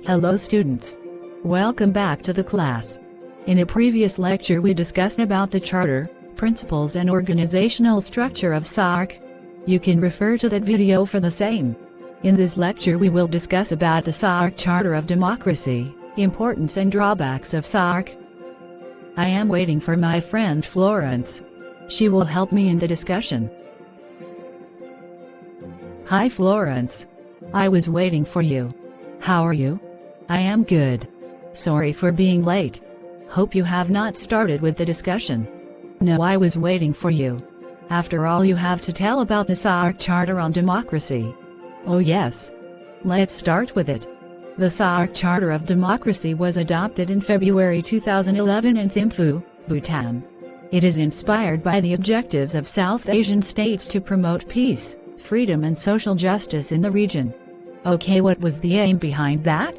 Hello students. Welcome back to the class. In a previous lecture we discussed about the charter, principles and organizational structure of SAARC. You can refer to that video for the same. In this lecture we will discuss about the SAARC Charter of Democracy, importance and drawbacks of SAARC. I am waiting for my friend Florence. She will help me in the discussion. Hi Florence. I was waiting for you. How are you? I am good. Sorry for being late. Hope you have not started with the discussion. No, I was waiting for you. After all, you have to tell about the SAARC Charter on Democracy. Oh yes. Let's start with it. The SAARC Charter of Democracy was adopted in February 2011 in Thimphu, Bhutan. It is inspired by the objectives of South Asian states to promote peace, freedom and social justice in the region. Okay, what was the aim behind that?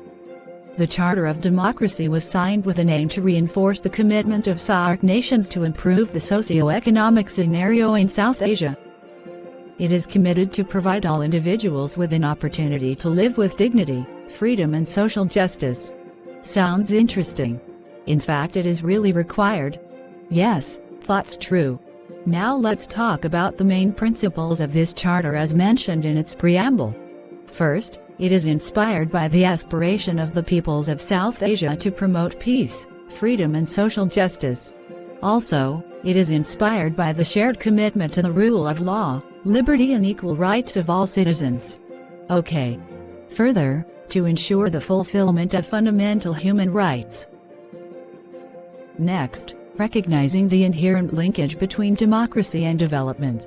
The Charter of Democracy was signed with an aim to reinforce the commitment of SAARC nations to improve the socio-economic scenario in South Asia. It is committed to provide all individuals with an opportunity to live with dignity, freedom and social justice. Sounds interesting. In fact, it is really required. Yes, that's true. Now let's talk about the main principles of this charter as mentioned in its preamble. First, it is inspired by the aspiration of the peoples of South Asia to promote peace, freedom and social justice. Also, it is inspired by the shared commitment to the rule of law, liberty and equal rights of all citizens. Okay. Further, to ensure the fulfillment of fundamental human rights. Next, recognizing the inherent linkage between democracy and development.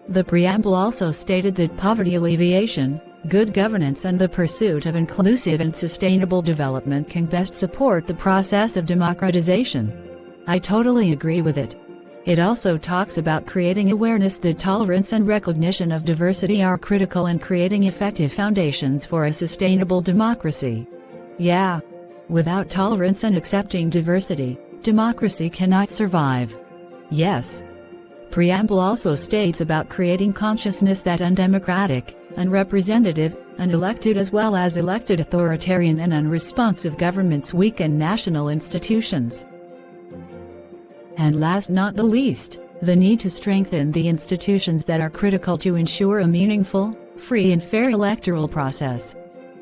The preamble also stated that poverty alleviation, good governance and the pursuit of inclusive and sustainable development can best support the process of democratization. I totally agree with it. It also talks about creating awareness that tolerance and recognition of diversity are critical in creating effective foundations for a sustainable democracy. Yeah. Without tolerance and accepting diversity, democracy cannot survive. Yes. Preamble also states about creating consciousness that undemocratic, unrepresentative, unelected as well as elected authoritarian and unresponsive governments weaken national institutions. And last not the least, the need to strengthen the institutions that are critical to ensure a meaningful, free and fair electoral process.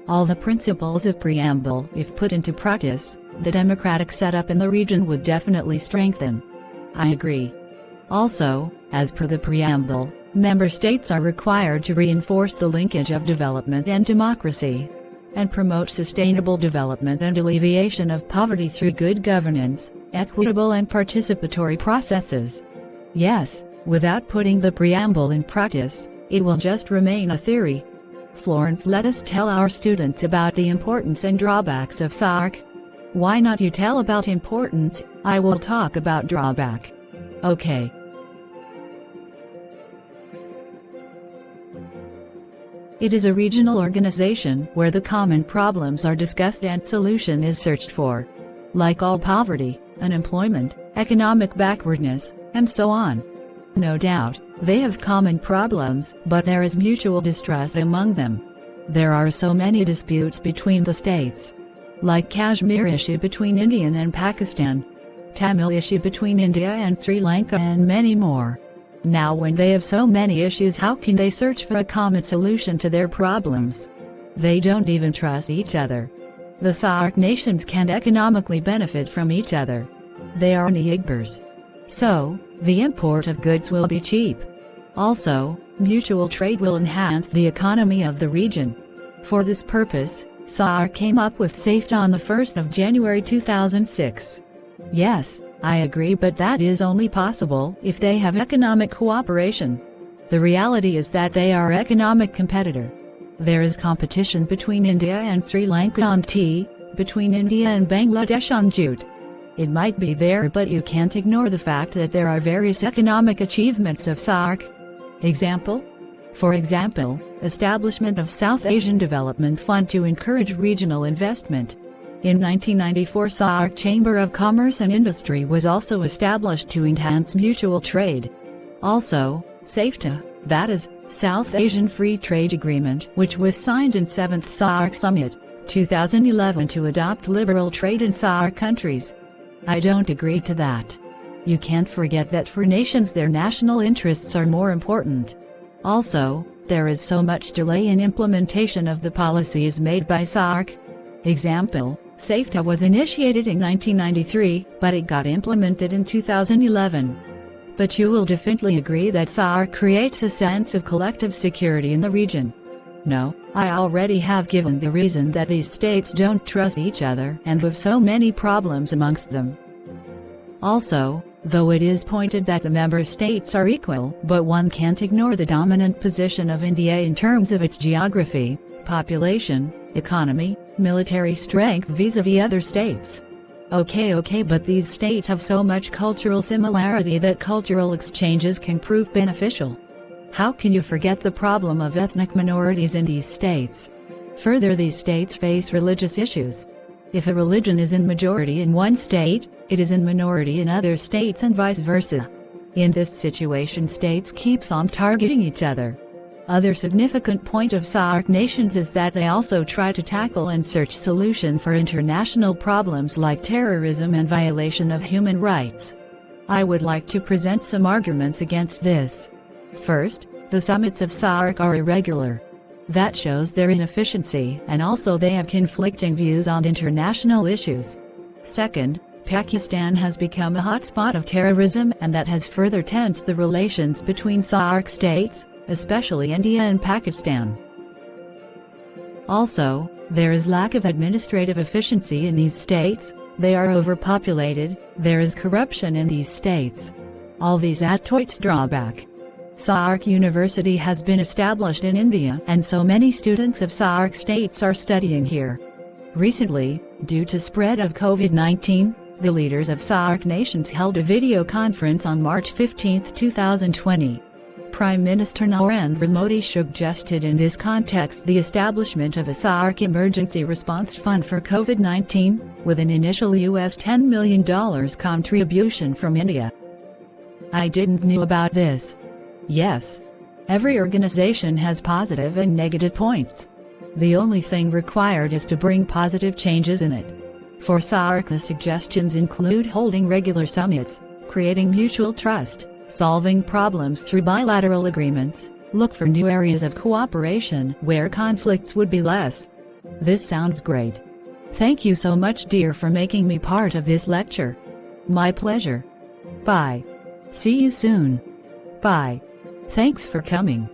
All the principles of preamble, if put into practice, the democratic setup in the region would definitely strengthen. I agree. Also, as per the preamble, member states are required to reinforce the linkage of development and democracy, and promote sustainable development and alleviation of poverty through good governance, equitable and participatory processes. Yes, without putting the preamble in practice, it will just remain a theory. Florence, let us tell our students about the importance and drawbacks of SAARC. Why not you tell about importance, I will talk about drawback. Okay. It is a regional organization where the common problems are discussed and solution is searched for. Like all poverty, unemployment, economic backwardness, and so on. No doubt, they have common problems, but there is mutual distrust among them. There are so many disputes between the states. Like Kashmir issue between India and Pakistan, Tamil issue between India and Sri Lanka and many more. Now when they have so many issues, how can they search for a common solution to their problems? They don't even trust each other. The SAARC nations can economically benefit from each other. They are neighbors. So, the import of goods will be cheap. Also, mutual trade will enhance the economy of the region. For this purpose, SAARC came up with SAFTA on the 1st of January 2006. Yes, I agree, but that is only possible if they have economic cooperation. The reality is that they are economic competitor. There is competition between India and Sri Lanka on tea, between India and Bangladesh on jute. It might be there, but you can't ignore the fact that there are various economic achievements of SAARC. Example? For example, establishment of South Asian Development Fund to encourage regional investment. In 1994, SAARC Chamber of Commerce and Industry was also established to enhance mutual trade. Also, SAFTA, that is, South Asian Free Trade Agreement, which was signed in 7th SAARC Summit, 2011 to adopt liberal trade in SAARC countries. I don't agree to that. You can't forget that for nations their national interests are more important. Also, there is so much delay in implementation of the policies made by SAARC. Example, SAFTA was initiated in 1993, but it got implemented in 2011. But you will definitely agree that SAARC creates a sense of collective security in the region. No, I already have given the reason that these states don't trust each other and have so many problems amongst them. Also, though it is pointed that the member states are equal, but one can't ignore the dominant position of India in terms of its geography, population, economy, military strength vis-à-vis other states. Okay, but these states have so much cultural similarity that cultural exchanges can prove beneficial. How can you forget the problem of ethnic minorities in these states? Further, these states face religious issues. If a religion is in majority in one state, it is in minority in other states and vice versa. In this situation, states keeps on targeting each other. Other significant point of SAARC nations is that they also try to tackle and search solution for international problems like terrorism and violation of human rights. I would like to present some arguments against this. First, the summits of SAARC are irregular. That shows their inefficiency, and also they have conflicting views on international issues. Second, Pakistan has become a hotspot of terrorism, and that has further tensed the relations between SAARC states, especially India and Pakistan. Also, there is lack of administrative efficiency in these states, they are overpopulated, there is corruption in these states. All these add to its drawback. SAARC University has been established in India, and so many students of SAARC states are studying here. Recently, due to spread of COVID-19, the leaders of SAARC nations held a video conference on March 15, 2020. Prime Minister Narendra Modi suggested in this context the establishment of a SAARC Emergency Response Fund for COVID-19, with an initial $10 million contribution from India. I didn't know about this. Yes. Every organization has positive and negative points. The only thing required is to bring positive changes in it. For SAARC, the suggestions include holding regular summits, creating mutual trust, solving problems through bilateral agreements, look for new areas of cooperation where conflicts would be less. This sounds great. Thank you so much, dear, for making me part of this lecture. My pleasure. Bye. See you soon. Bye. Thanks for coming.